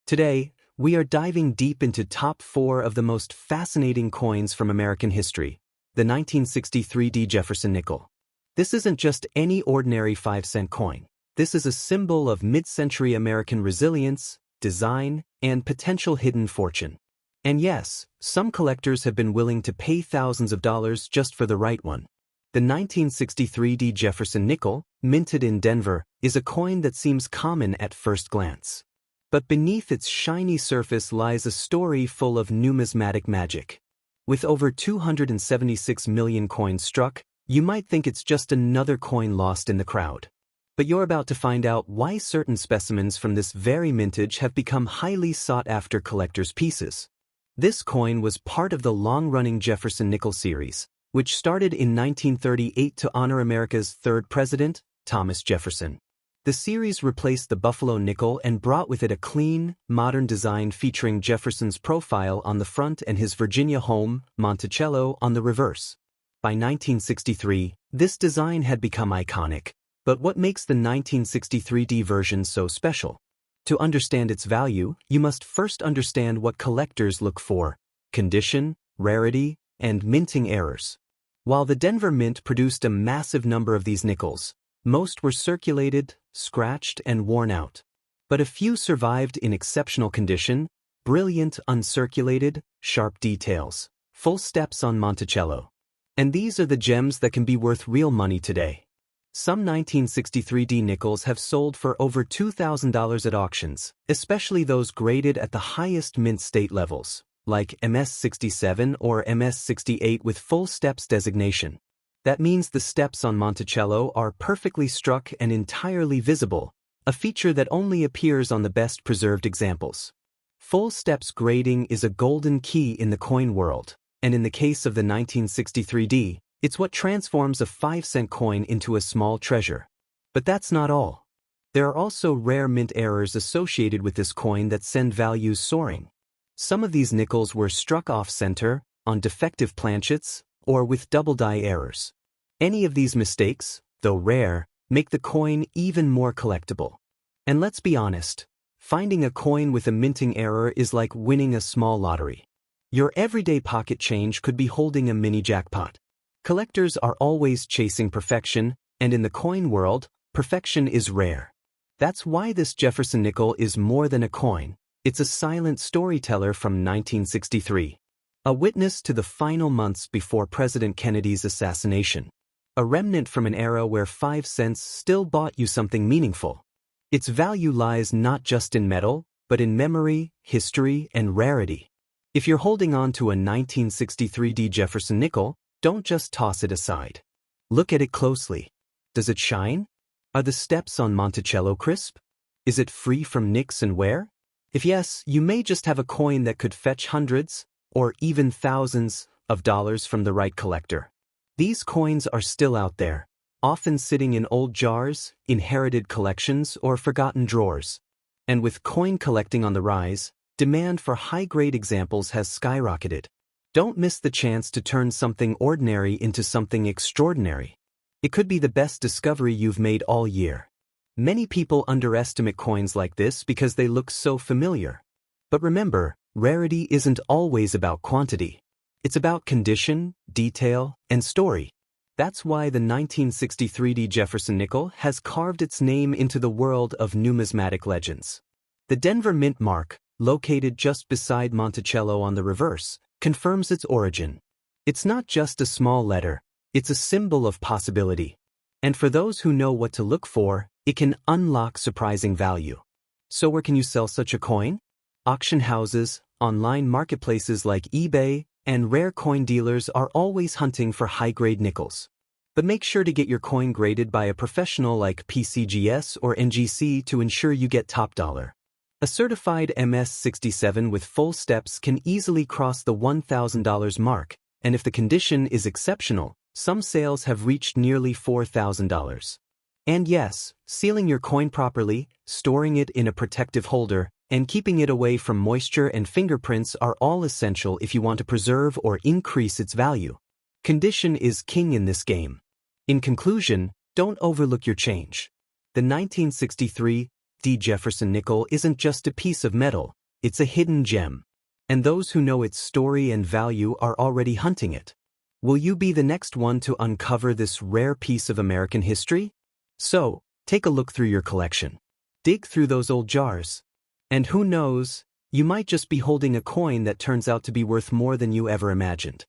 Today, we are diving deep into top 4 of the most fascinating coins from American history, the 1963 Jefferson Nickel. This isn't just any ordinary 5-cent coin. This is a symbol of mid-century American resilience, design, and potential hidden fortune. And yes, some collectors have been willing to pay thousands of dollars just for the right one. The 1963 Jefferson Nickel, minted in Denver, is a coin that seems common at first glance. But beneath its shiny surface lies a story full of numismatic magic. With over 276 million coins struck, you might think it's just another coin lost in the crowd. But you're about to find out why certain specimens from this very mintage have become highly sought-after collector's pieces. This coin was part of the long-running Jefferson Nickel series, which started in 1938 to honor America's third president, Thomas Jefferson. The series replaced the Buffalo nickel and brought with it a clean, modern design featuring Jefferson's profile on the front and his Virginia home, Monticello, on the reverse. By 1963, this design had become iconic. But what makes the 1963 version so special? To understand its value, you must first understand what collectors look for: condition, rarity, and minting errors. While the Denver Mint produced a massive number of these nickels, most were circulated, scratched, and worn out. But a few survived in exceptional condition: brilliant uncirculated, sharp details, full steps on Monticello. And these are the gems that can be worth real money today. Some 1963 nickels have sold for over $2,000 at auctions, especially those graded at the highest mint state levels, like MS-67 or MS-68 with full steps designation. That means the steps on Monticello are perfectly struck and entirely visible, a feature that only appears on the best preserved examples. Full steps grading is a golden key in the coin world, and in the case of the 1963, it's what transforms a 5-cent coin into a small treasure. But that's not all. There are also rare mint errors associated with this coin that send values soaring. Some of these nickels were struck off-center, on defective planchets, or with double-die errors. Any of these mistakes, though rare, make the coin even more collectible. And let's be honest, finding a coin with a minting error is like winning a small lottery. Your everyday pocket change could be holding a mini jackpot. Collectors are always chasing perfection, and in the coin world, perfection is rare. That's why this Jefferson Nickel is more than a coin. It's a silent storyteller from 1963. A witness to the final months before President Kennedy's assassination. A remnant from an era where 5 cents still bought you something meaningful. Its value lies not just in metal, but in memory, history, and rarity. If you're holding on to a 1963 Jefferson Nickel, don't just toss it aside. Look at it closely. Does it shine? Are the steps on Monticello crisp? Is it free from nicks and wear? If yes, you may just have a coin that could fetch hundreds, or even thousands, of dollars from the right collector. These coins are still out there, often sitting in old jars, inherited collections, or forgotten drawers. And with coin collecting on the rise, demand for high-grade examples has skyrocketed. Don't miss the chance to turn something ordinary into something extraordinary. It could be the best discovery you've made all year. Many people underestimate coins like this because they look so familiar. But remember, rarity isn't always about quantity. It's about condition, detail, and story. That's why the 1963 Jefferson Nickel has carved its name into the world of numismatic legends. The Denver Mint mark, located just beside Monticello on the reverse, confirms its origin. It's not just a small letter, it's a symbol of possibility. And for those who know what to look for, it can unlock surprising value. So where can you sell such a coin? Auction houses, online marketplaces like eBay, and rare coin dealers are always hunting for high-grade nickels. But make sure to get your coin graded by a professional like PCGS or NGC to ensure you get top dollar. A certified MS-67 with full steps can easily cross the $1,000 mark, and if the condition is exceptional, some sales have reached nearly $4,000. And yes, sealing your coin properly, storing it in a protective holder, and keeping it away from moisture and fingerprints are all essential if you want to preserve or increase its value. Condition is king in this game. In conclusion, don't overlook your change. The 1963 Jefferson Nickel isn't just a piece of metal, It's a hidden gem. And those who know its story and value are already hunting it. Will you be the next one to uncover this rare piece of American history? So, take a look through your collection. Dig through those old jars. And who knows, you might just be holding a coin that turns out to be worth more than you ever imagined.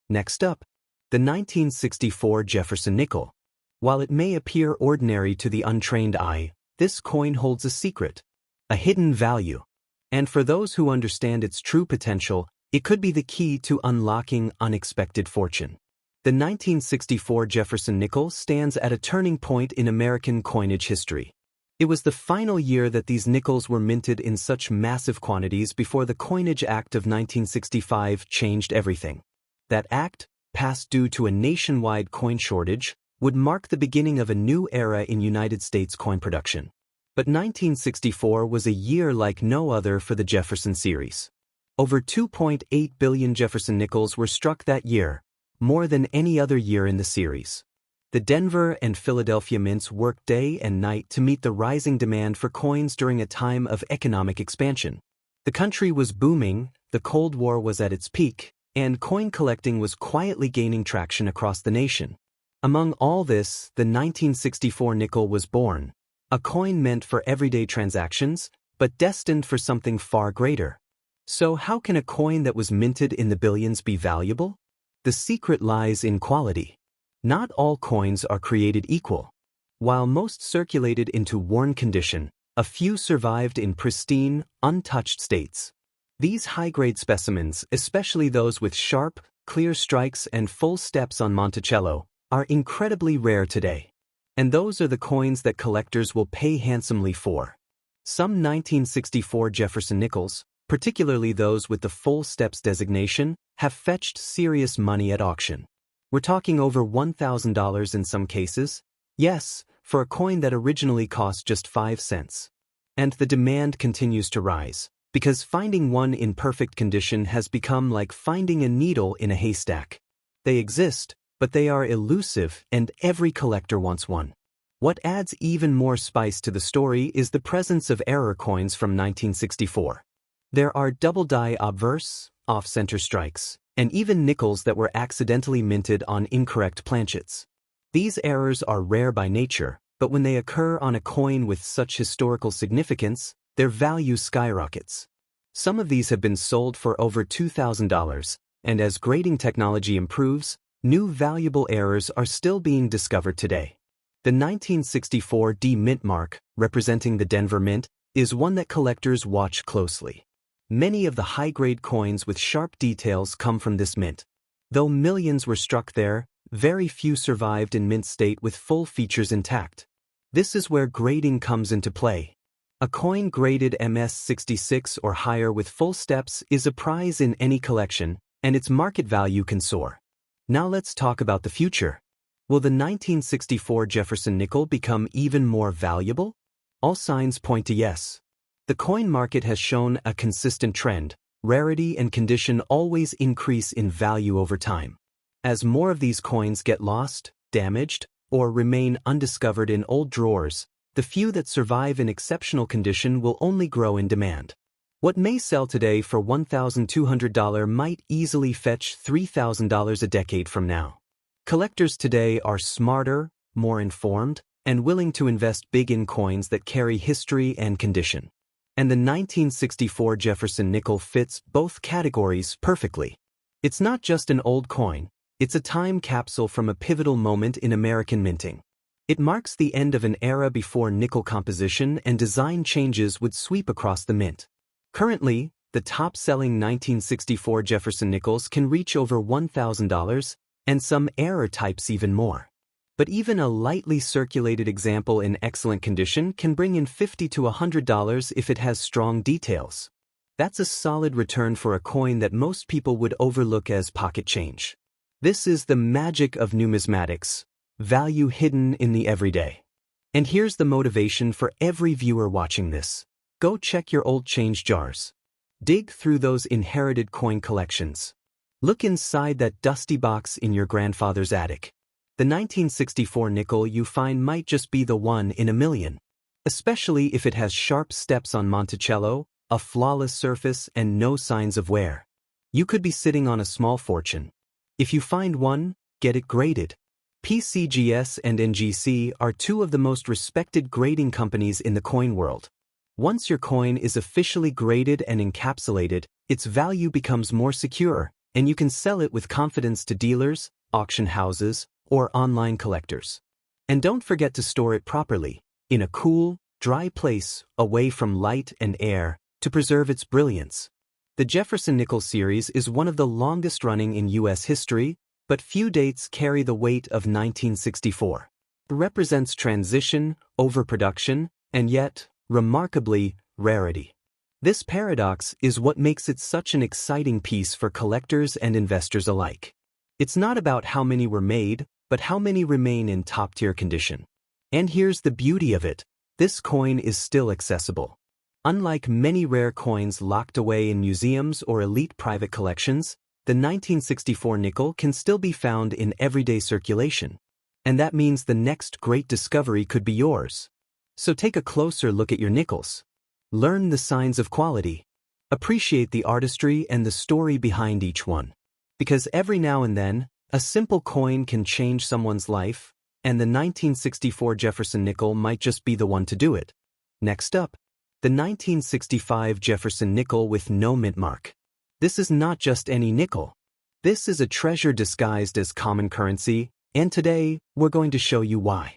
Next up, the 1964 Jefferson Nickel. While it may appear ordinary to the untrained eye, this coin holds a secret, a hidden value. And for those who understand its true potential, it could be the key to unlocking unexpected fortune. The 1964 Jefferson Nickel stands at a turning point in American coinage history. It was the final year that these nickels were minted in such massive quantities before the Coinage Act of 1965 changed everything. That act, passed due to a nationwide coin shortage, would mark the beginning of a new era in United States coin production. But 1964 was a year like no other for the Jefferson series. Over 2.8 billion Jefferson Nickels were struck that year, more than any other year in the series. The Denver and Philadelphia mints worked day and night to meet the rising demand for coins during a time of economic expansion. The country was booming, the Cold War was at its peak, and coin collecting was quietly gaining traction across the nation. Among all this, the 1964 nickel was born, a coin meant for everyday transactions, but destined for something far greater. So how can a coin that was minted in the billions be valuable? The secret lies in quality. Not all coins are created equal. While most circulated into worn condition, a few survived in pristine, untouched states. These high-grade specimens, especially those with sharp, clear strikes and full steps on Monticello, are incredibly rare today. And those are the coins that collectors will pay handsomely for. Some 1964 Jefferson Nickels, particularly those with the full steps designation, have fetched serious money at auction. We're talking over $1,000 in some cases. Yes, for a coin that originally cost just 5 cents. And the demand continues to rise, because finding one in perfect condition has become like finding a needle in a haystack. They exist, but they are elusive, and every collector wants one. What adds even more spice to the story is the presence of error coins from 1964. There are double-die obverse, off-center strikes, and even nickels that were accidentally minted on incorrect planchets. These errors are rare by nature, but when they occur on a coin with such historical significance, their value skyrockets. Some of these have been sold for over $2,000, and as grading technology improves, new valuable errors are still being discovered today. The 1964 D mint mark, representing the Denver Mint, is one that collectors watch closely. Many of the high-grade coins with sharp details come from this mint. Though millions were struck there, very few survived in mint state with full features intact. This is where grading comes into play. A coin graded MS66 or higher with full steps is a prize in any collection, and its market value can soar. Now let's talk about the future. Will the 1964 Jefferson Nickel become even more valuable? All signs point to yes. The coin market has shown a consistent trend. Rarity and condition always increase in value over time. As more of these coins get lost, damaged, or remain undiscovered in old drawers, the few that survive in exceptional condition will only grow in demand. What may sell today for $1,200 might easily fetch $3,000 a decade from now. Collectors today are smarter, more informed, and willing to invest big in coins that carry history and condition. And the 1964 Jefferson Nickel fits both categories perfectly. It's not just an old coin, it's a time capsule from a pivotal moment in American minting. It marks the end of an era before nickel composition and design changes would sweep across the mint. Currently, the top-selling 1964 Jefferson Nickels can reach over $1,000, and some error types even more. But even a lightly circulated example in excellent condition can bring in $50 to $100 if it has strong details. That's a solid return for a coin that most people would overlook as pocket change. This is the magic of numismatics, value hidden in the everyday. And here's the motivation for every viewer watching this. Go check your old change jars. Dig through those inherited coin collections. Look inside that dusty box in your grandfather's attic. The 1964 nickel you find might just be the one in a million. Especially if it has sharp steps on Monticello, a flawless surface and no signs of wear. You could be sitting on a small fortune. If you find one, get it graded. PCGS and NGC are two of the most respected grading companies in the coin world. Once your coin is officially graded and encapsulated, its value becomes more secure, and you can sell it with confidence to dealers, auction houses, or online collectors. And don't forget to store it properly, in a cool, dry place, away from light and air, to preserve its brilliance. The Jefferson Nickel series is one of the longest running in U.S. history, but few dates carry the weight of 1964. It represents transition, overproduction, and yet, remarkably, rarity. This paradox is what makes it such an exciting piece for collectors and investors alike. It's not about how many were made, but how many remain in top-tier condition. And here's the beauty of it: this coin is still accessible. Unlike many rare coins locked away in museums or elite private collections, the 1964 nickel can still be found in everyday circulation. And that means the next great discovery could be yours. So take a closer look at your nickels. Learn the signs of quality. Appreciate the artistry and the story behind each one. Because every now and then, a simple coin can change someone's life, and the 1964 Jefferson Nickel might just be the one to do it. Next up, the 1965 Jefferson Nickel with no mint mark. This is not just any nickel. This is a treasure disguised as common currency, and today, we're going to show you why.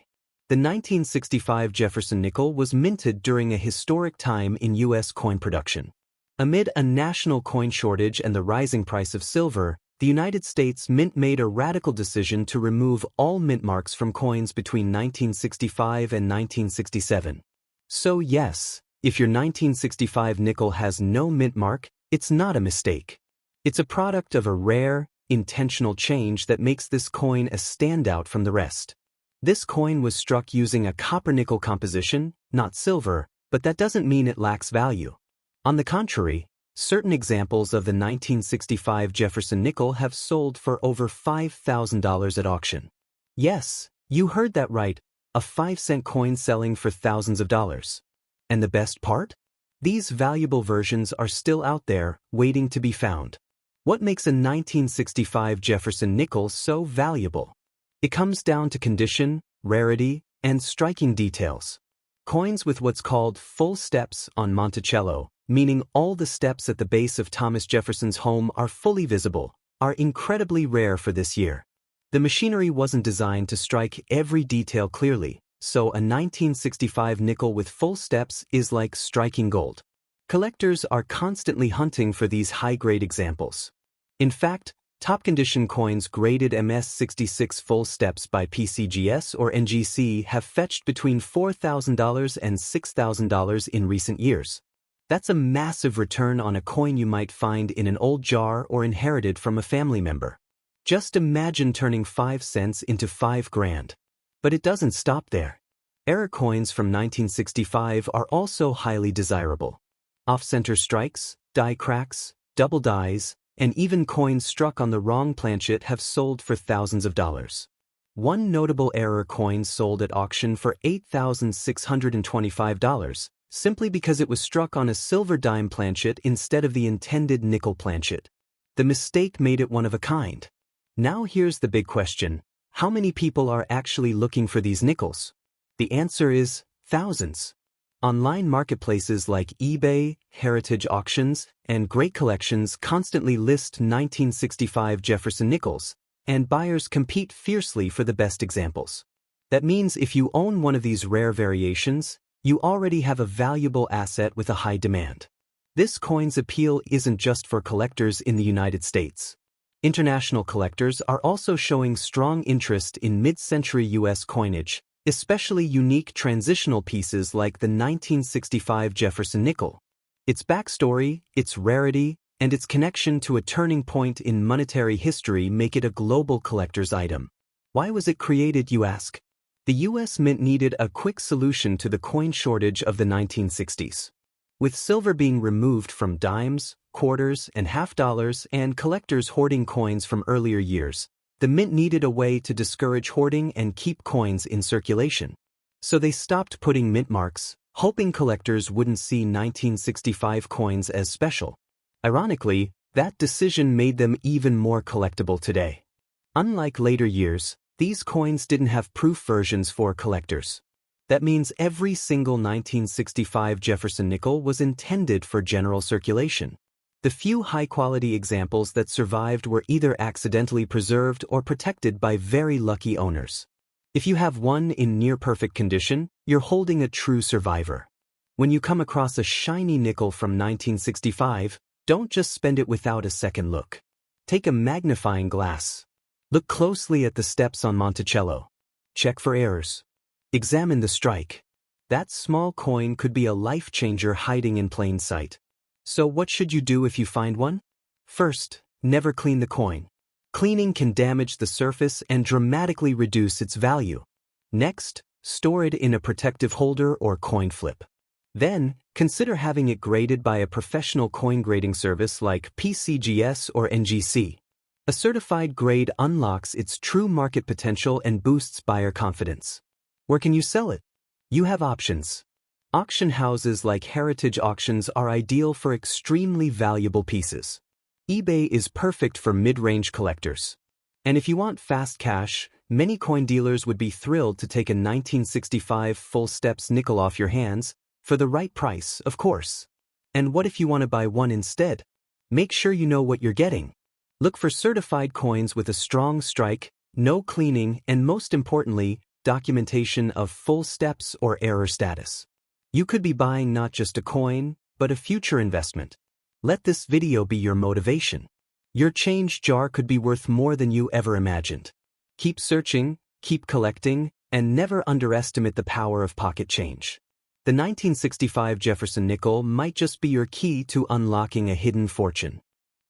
The 1965 Jefferson Nickel was minted during a historic time in U.S. coin production. Amid a national coin shortage and the rising price of silver, the United States Mint made a radical decision to remove all mint marks from coins between 1965 and 1967. So yes, if your 1965 nickel has no mint mark, it's not a mistake. It's a product of a rare, intentional change that makes this coin a standout from the rest. This coin was struck using a copper-nickel composition, not silver, but that doesn't mean it lacks value. On the contrary, certain examples of the 1965 Jefferson Nickel have sold for over $5,000 at auction. Yes, you heard that right, a 5-cent coin selling for thousands of dollars. And the best part? These valuable versions are still out there, waiting to be found. What makes a 1965 Jefferson Nickel so valuable? It comes down to condition, rarity, and striking details. Coins with what's called full steps on Monticello, meaning all the steps at the base of Thomas Jefferson's home are fully visible, are incredibly rare for this year. The machinery wasn't designed to strike every detail clearly, so a 1965 nickel with full steps is like striking gold. Collectors are constantly hunting for these high-grade examples. In fact, top-condition coins graded MS-66 full steps by PCGS or NGC have fetched between $4,000 and $6,000 in recent years. That's a massive return on a coin you might find in an old jar or inherited from a family member. Just imagine turning 5 cents into $5,000. But it doesn't stop there. Error coins from 1965 are also highly desirable. Off-center strikes, die cracks, double dies, and even coins struck on the wrong planchet have sold for thousands of dollars. One notable error coin sold at auction for $8,625, simply because it was struck on a silver dime planchet instead of the intended nickel planchet. The mistake made it one of a kind. Now here's the big question: how many people are actually looking for these nickels? The answer is thousands. Online marketplaces like eBay, Heritage Auctions, and Great Collections constantly list 1965 Jefferson Nickels, and buyers compete fiercely for the best examples. That means if you own one of these rare variations, you already have a valuable asset with a high demand. This coin's appeal isn't just for collectors in the United States. International collectors are also showing strong interest in mid-century U.S. coinage, especially unique transitional pieces like the 1965 Jefferson Nickel. Its backstory, its rarity, and its connection to a turning point in monetary history make it a global collector's item. Why was it created, you ask? The U.S. Mint needed a quick solution to the coin shortage of the 1960s. With silver being removed from dimes, quarters, and half dollars, and collectors hoarding coins from earlier years, the Mint needed a way to discourage hoarding and keep coins in circulation. So they stopped putting mint marks, hoping collectors wouldn't see 1965 coins as special. Ironically, that decision made them even more collectible today. Unlike later years, these coins didn't have proof versions for collectors. That means every single 1965 Jefferson nickel was intended for general circulation. The few high-quality examples that survived were either accidentally preserved or protected by very lucky owners. If you have one in near-perfect condition, you're holding a true survivor. When you come across a shiny nickel from 1965, don't just spend it without a second look. Take a magnifying glass. Look closely at the steps on Monticello. Check for errors. Examine the strike. That small coin could be a life-changer hiding in plain sight. So what should you do if you find one? First, never clean the coin. Cleaning can damage the surface and dramatically reduce its value. Next, store it in a protective holder or coin flip. Then, consider having it graded by a professional coin grading service like PCGS or NGC. A certified grade unlocks its true market potential and boosts buyer confidence. Where can you sell it? You have options. Auction houses like Heritage Auctions are ideal for extremely valuable pieces. eBay is perfect for mid-range collectors. And if you want fast cash, many coin dealers would be thrilled to take a 1965 full steps nickel off your hands, for the right price, of course. And what if you want to buy one instead? Make sure you know what you're getting. Look for certified coins with a strong strike, no cleaning, and most importantly, documentation of full steps or error status. You could be buying not just a coin, but a future investment. Let this video be your motivation. Your change jar could be worth more than you ever imagined. Keep searching, keep collecting, and never underestimate the power of pocket change. The 1965 Jefferson nickel might just be your key to unlocking a hidden fortune.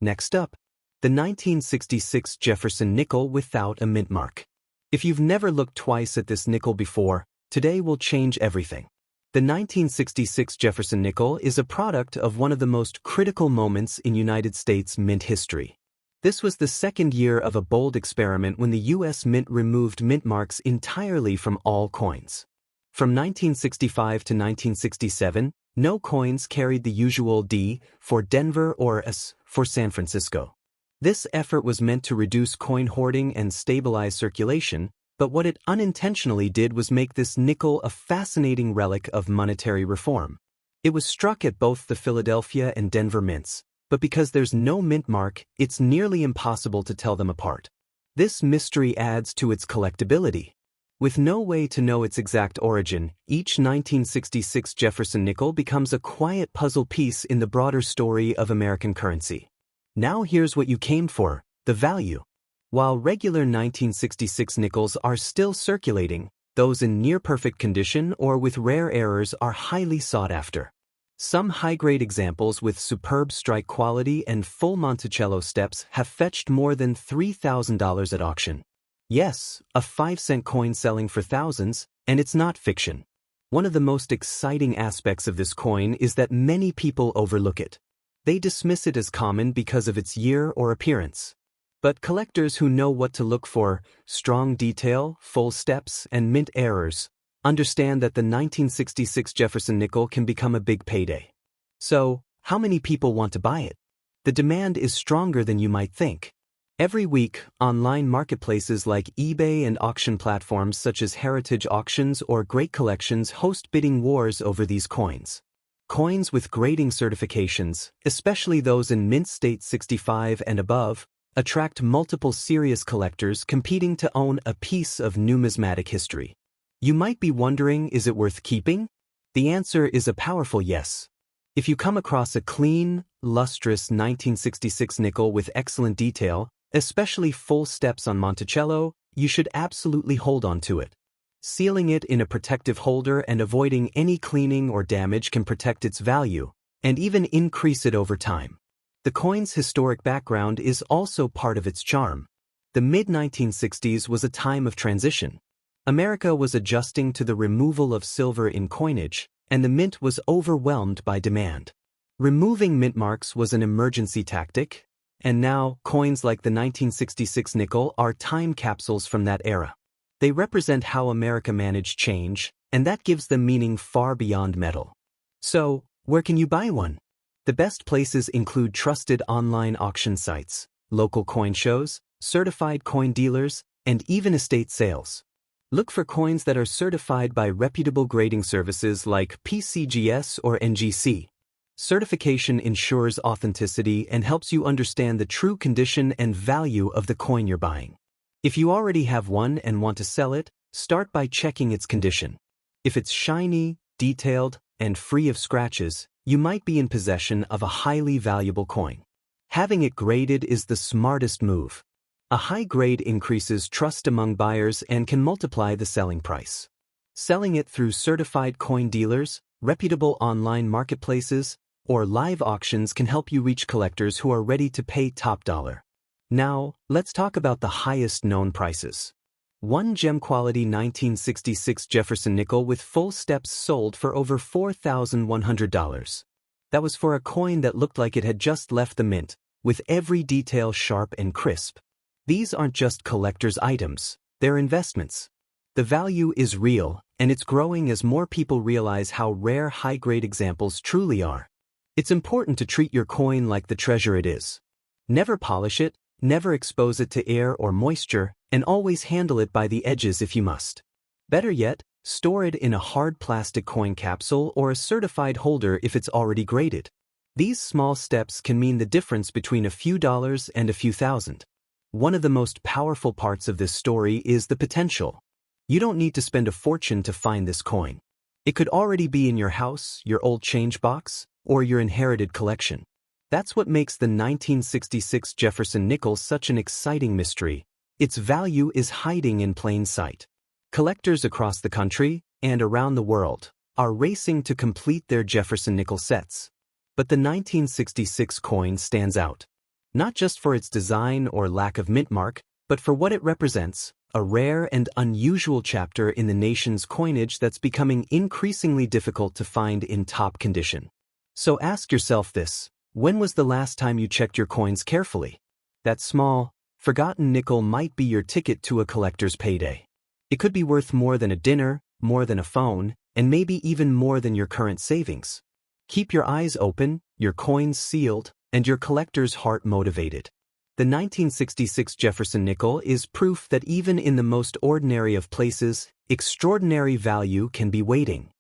Next up, the 1966 Jefferson nickel without a mint mark. If you've never looked twice at this nickel before, today will change everything. The 1966 Jefferson nickel is a product of one of the most critical moments in United States mint history. This was the second year of a bold experiment when the U.S. Mint removed mint marks entirely from all coins. From 1965 to 1967, no coins carried the usual D for Denver or S for San Francisco. This effort was meant to reduce coin hoarding and stabilize circulation, but what it unintentionally did was make this nickel a fascinating relic of monetary reform. It was struck at both the Philadelphia and Denver mints, but because there's no mint mark, it's nearly impossible to tell them apart. This mystery adds to its collectability. With no way to know its exact origin, each 1966 Jefferson nickel becomes a quiet puzzle piece in the broader story of American currency. Now here's what you came for, the value. While regular 1966 nickels are still circulating, those in near-perfect condition or with rare errors are highly sought after. Some high-grade examples with superb strike quality and full Monticello steps have fetched more than $3,000 at auction. Yes, a 5-cent coin selling for thousands, and it's not fiction. One of the most exciting aspects of this coin is that many people overlook it. They dismiss it as common because of its year or appearance. But collectors who know what to look for, strong detail, full steps, and mint errors, understand that the 1966 Jefferson nickel can become a big payday. So, how many people want to buy it? The demand is stronger than you might think. Every week, online marketplaces like eBay and auction platforms such as Heritage Auctions or Great Collections host bidding wars over these coins. Coins with grading certifications, especially those in mint state 65 and above, attract multiple serious collectors competing to own a piece of numismatic history. You might be wondering, is it worth keeping? The answer is a powerful yes. If you come across a clean, lustrous 1966 nickel with excellent detail, especially full steps on Monticello, you should absolutely hold on to it. Sealing it in a protective holder and avoiding any cleaning or damage can protect its value, and even increase it over time. The coin's historic background is also part of its charm. The mid-1960s was a time of transition. America was adjusting to the removal of silver in coinage, and the mint was overwhelmed by demand. Removing mint marks was an emergency tactic, and now coins like the 1966 nickel are time capsules from that era. They represent how America managed change, and that gives them meaning far beyond metal. So, where can you buy one? The best places include trusted online auction sites, local coin shows, certified coin dealers, and even estate sales. Look for coins that are certified by reputable grading services like PCGS or NGC. Certification ensures authenticity and helps you understand the true condition and value of the coin you're buying. If you already have one and want to sell it, start by checking its condition. If it's shiny, detailed, and free of scratches, you might be in possession of a highly valuable coin. Having it graded is the smartest move. A high grade increases trust among buyers and can multiply the selling price. Selling it through certified coin dealers, reputable online marketplaces, or live auctions can help you reach collectors who are ready to pay top dollar. Now, let's talk about the highest known prices. One gem quality 1966 Jefferson Nickel with full steps sold for over $4,100. That was for a coin that looked like it had just left the mint, with every detail sharp and crisp. These aren't just collector's items, they're investments. The value is real, and it's growing as more people realize how rare high-grade examples truly are. It's important to treat your coin like the treasure it is. Never polish it, never expose it to air or moisture, and always handle it by the edges if you must. Better yet, store it in a hard plastic coin capsule or a certified holder if it's already graded. These small steps can mean the difference between a few dollars and a few thousand. One of the most powerful parts of this story is the potential. You don't need to spend a fortune to find this coin. It could already be in your house, your old change box, or your inherited collection. That's what makes the 1966 Jefferson Nickel such an exciting mystery. Its value is hiding in plain sight. Collectors across the country, and around the world, are racing to complete their Jefferson Nickel sets. But the 1966 coin stands out. Not just for its design or lack of mint mark, but for what it represents, a rare and unusual chapter in the nation's coinage that's becoming increasingly difficult to find in top condition. So ask yourself this: when was the last time you checked your coins carefully? That small, forgotten nickel might be your ticket to a collector's payday. It could be worth more than a dinner, more than a phone, and maybe even more than your current savings. Keep your eyes open, your coins sealed, and your collector's heart motivated. The 1966 Jefferson Nickel is proof that even in the most ordinary of places, extraordinary value can be waiting.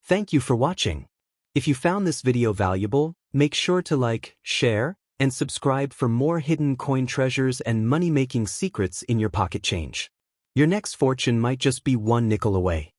Thank you for watching. If you found this video valuable, make sure to like, share, and subscribe for more hidden coin treasures and money-making secrets in your pocket change. Your next fortune might just be one nickel away.